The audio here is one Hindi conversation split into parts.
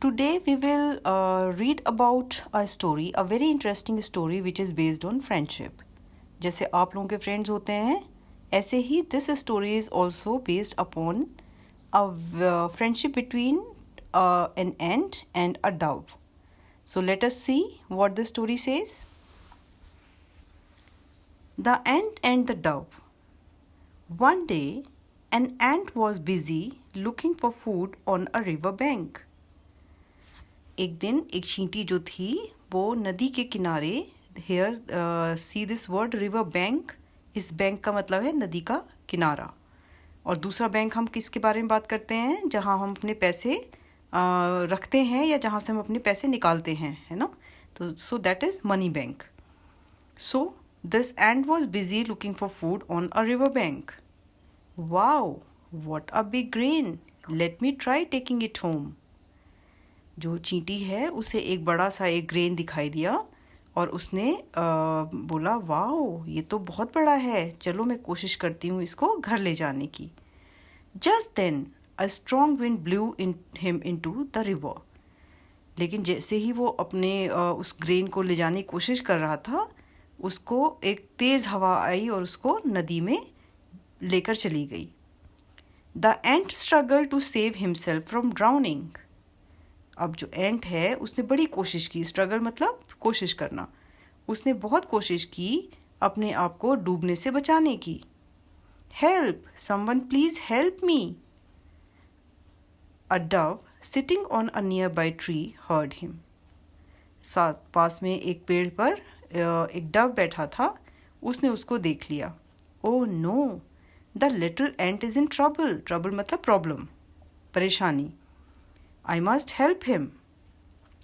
Today we will read about a story, a very interesting story which is based on friendship. जैसे आप लोगों के फ्रेंड्स होते हैं ऐसे ही this story is also based upon a friendship between an ant and a dove. So let us see what the story says. The ant and the dove. One day, an ant was busy looking for food on a river bank. एक दिन एक चींटी जो थी वो नदी के किनारे here see this word river bank. इस बैंक का मतलब है नदी का किनारा. और दूसरा बैंक हम किसके बारे में बात करते हैं? जहाँ हम अपने पैसे रखते हैं या जहाँ से हम अपने पैसे निकालते हैं, है ना. तो so that is money bank. So this ant was busy looking for food on a river bank. Wow, what a big grain, let me try taking it home. जो चींटी है उसे एक बड़ा सा एक ग्रेन दिखाई दिया और उसने बोला वाओ ये तो बहुत बड़ा है, चलो मैं कोशिश करती हूँ इसको घर ले जाने की. Just then a strong wind blew in him into the river. लेकिन जैसे ही वो अपने उस ग्रेन को ले जाने की कोशिश कर रहा था उसको एक तेज़ हवा आई और उसको नदी में लेकर चली गई. The ant struggle to save himself from drowning. अब जो एंट है उसने बड़ी कोशिश की. स्ट्रगल मतलब कोशिश करना. उसने बहुत कोशिश की अपने आप को डूबने से बचाने की. Help, someone please help me. A Dove sitting on a near by tree heard him. साथ पास में एक पेड़ पर एक डव बैठा था. उसने उसको देख लिया. Oh no, the little ant is in trouble. Trouble मतलब प्रॉब्लम, परेशानी. I must help him.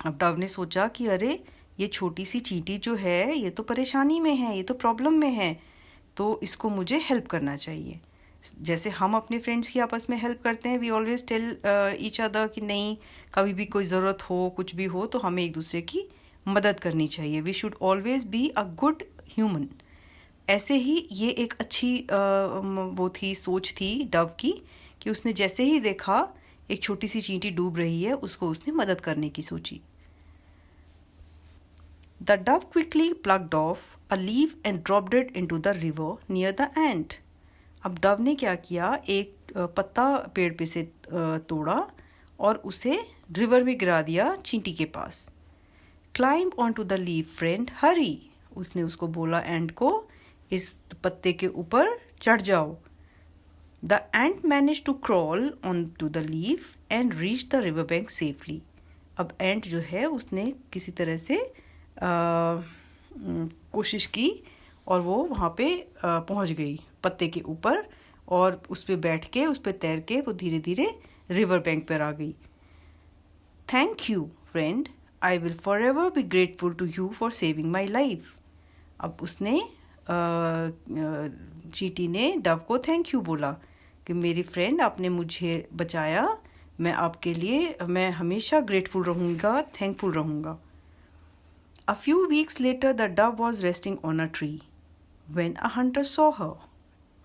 अब डव ने सोचा कि अरे ये छोटी सी चींटी जो है ये तो परेशानी में है, ये तो प्रॉब्लम में है, तो इसको मुझे हेल्प करना चाहिए. जैसे हम अपने फ्रेंड्स की आपस में हेल्प करते हैं, we always tell each other कि नहीं, कभी भी कोई ज़रूरत हो कुछ भी हो तो हमें एक दूसरे की मदद करनी चाहिए. We should always be a good human. ऐसे ही ये एक अच्छी वो थी, सोच थी डव की कि उसने जैसे ही देखा एक छोटी सी चींटी डूब रही है उसको उसने मदद करने की सोची. The dove quickly plucked off a leaf and dropped it into the river near the ant. अब डव ने क्या किया, एक पत्ता पेड़ पे से तोड़ा और उसे रिवर में गिरा दिया चींटी के पास. Climb on to the leaf friend, hurry. उसने उसको बोला एंट को, इस पत्ते के ऊपर चढ़ जाओ. The ant managed to crawl onto the leaf and reach the riverbank safely. अब ant जो है उसने किसी तरह से कोशिश की और वो वहाँ पे पहुँच गई पत्ते के ऊपर और उस पर बैठ के उस पर तैर के वो धीरे धीरे रिवर बैंक पर आ गई. Thank you friend, I will for ever be grateful to you for saving my life. अब उसने चींटी ने डव को थैंक यू बोला कि मेरी फ्रेंड आपने मुझे बचाया, मैं आपके लिए मैं हमेशा ग्रेटफुल रहूँगा, थैंकफुल रहूँगा. A few weeks later the Dove was resting on a tree when a Hunter saw her.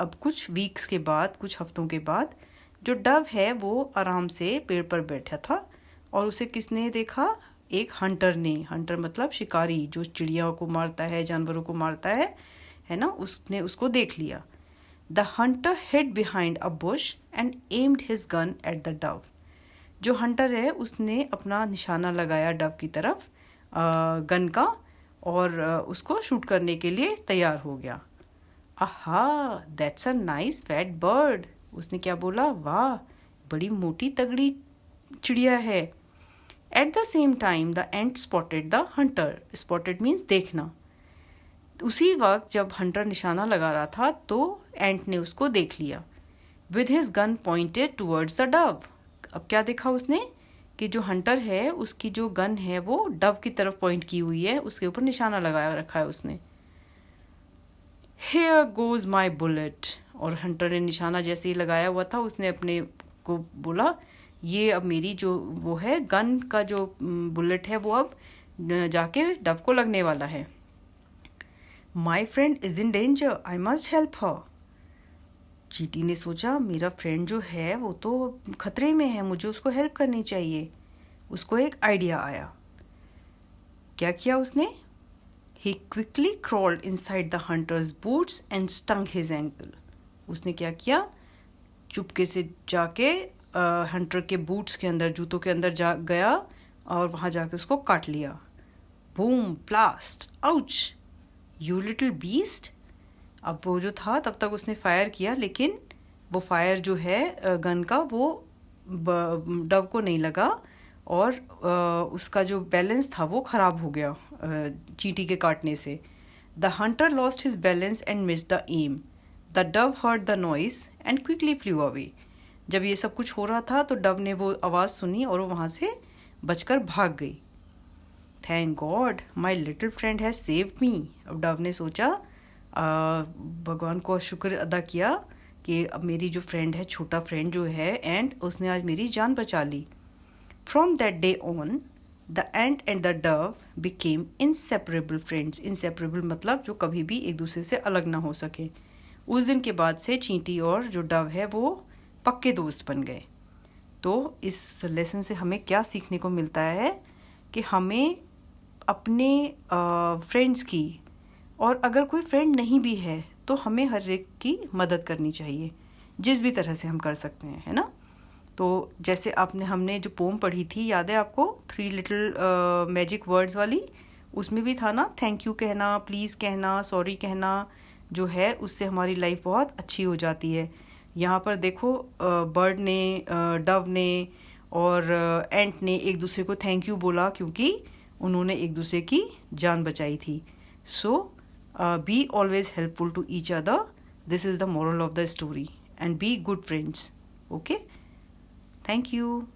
अब कुछ वीक्स के बाद, कुछ हफ्तों के बाद, जो डव है वो आराम से पेड़ पर बैठा था और उसे किसने देखा? एक हंटर ने. हंटर मतलब शिकारी, जो चिड़िया को मारता है, जानवरों को मारता है ना. उसने उसको देख लिया. The hunter hid behind a bush and aimed his gun at the dove. जो हंटर है उसने अपना निशाना लगाया डव की तरफ गन का और उसको शूट करने के लिए तैयार हो गया. आहा, that's a nice fat bird. उसने क्या बोला? वाह, बड़ी मोटी तगड़ी चिड़िया है. At the same time the ant spotted the Hunter. Spotted means देखना. उसी वक्त जब हंटर निशाना लगा रहा था तो एंट ने उसको देख लिया. With his gun pointed towards the Dove. अब क्या देखा उसने कि जो हंटर है उसकी जो गन है वो डव की तरफ पॉइंट की हुई है, उसके ऊपर निशाना लगाया रखा है उसने. हेयर गोज माई बुलेट. और हंटर ने निशाना जैसे ही लगाया हुआ था उसने अपने को बोला ये अब मेरी जो वो है गन का जो बुलेट है वो अब जाके डव को लगने वाला है. My friend is in danger, I must help her. चींटी ने सोचा मेरा फ्रेंड जो है वो तो खतरे में है, मुझे उसको हेल्प करनी चाहिए. उसको एक आइडिया आया। क्या किया उसने? He quickly crawled inside the hunter's boots and stung his ankle. उसने क्या किया? चुपके से जाके हंटर के बूट्स के अंदर, जूतों के अंदर जा गया और वहाँ जाके उसको काट लिया। Boom blast, ouch, you little beast. अब वो जो था तब तक उसने फायर किया, लेकिन वो फायर जो है गन का वो डव को नहीं लगा और उसका जो बैलेंस था वो ख़राब हो गया चींटी के काटने से। The hunter lost his balance and miss the aim. The dove heard the noise and quickly flew away. जब ये सब कुछ हो रहा था तो डव ने वो आवाज़ सुनी और वो वहाँ से बचकर भाग गई। Thank God my little friend has saved me. अब डव ने सोचा, भगवान को शुक्र अदा किया कि अब मेरी जो फ्रेंड है, छोटा फ्रेंड जो है एंट, उसने आज मेरी जान बचा ली। From that day on the ant and the dove became inseparable friends. Inseparable मतलब जो कभी भी एक दूसरे से अलग ना हो सके। उस दिन के बाद से चींटी और जो डव है वो पक्के दोस्त बन गए। तो इस लेसन से हमें क्या सीखने को मिलता है कि हमें अपने फ्रेंड्स की, और अगर कोई फ्रेंड नहीं भी है तो हमें हर एक की मदद करनी चाहिए जिस भी तरह से हम कर सकते हैं, है ना। तो जैसे हमने जो पोम पढ़ी थी, याद है आपको, 3 लिटिल मैजिक वर्ड्स वाली, उसमें भी था ना, थैंक यू कहना, प्लीज़ कहना, सॉरी कहना जो है, उससे हमारी लाइफ बहुत अच्छी हो जाती है। यहाँ पर देखो बर्ड ने, डव ने और एंट ने एक दूसरे को थैंक यू बोला क्योंकि उन्होंने एक दूसरे की जान बचाई थी। So be always helpful to each other, this is the moral of the story, and be good friends. Okay, thank you.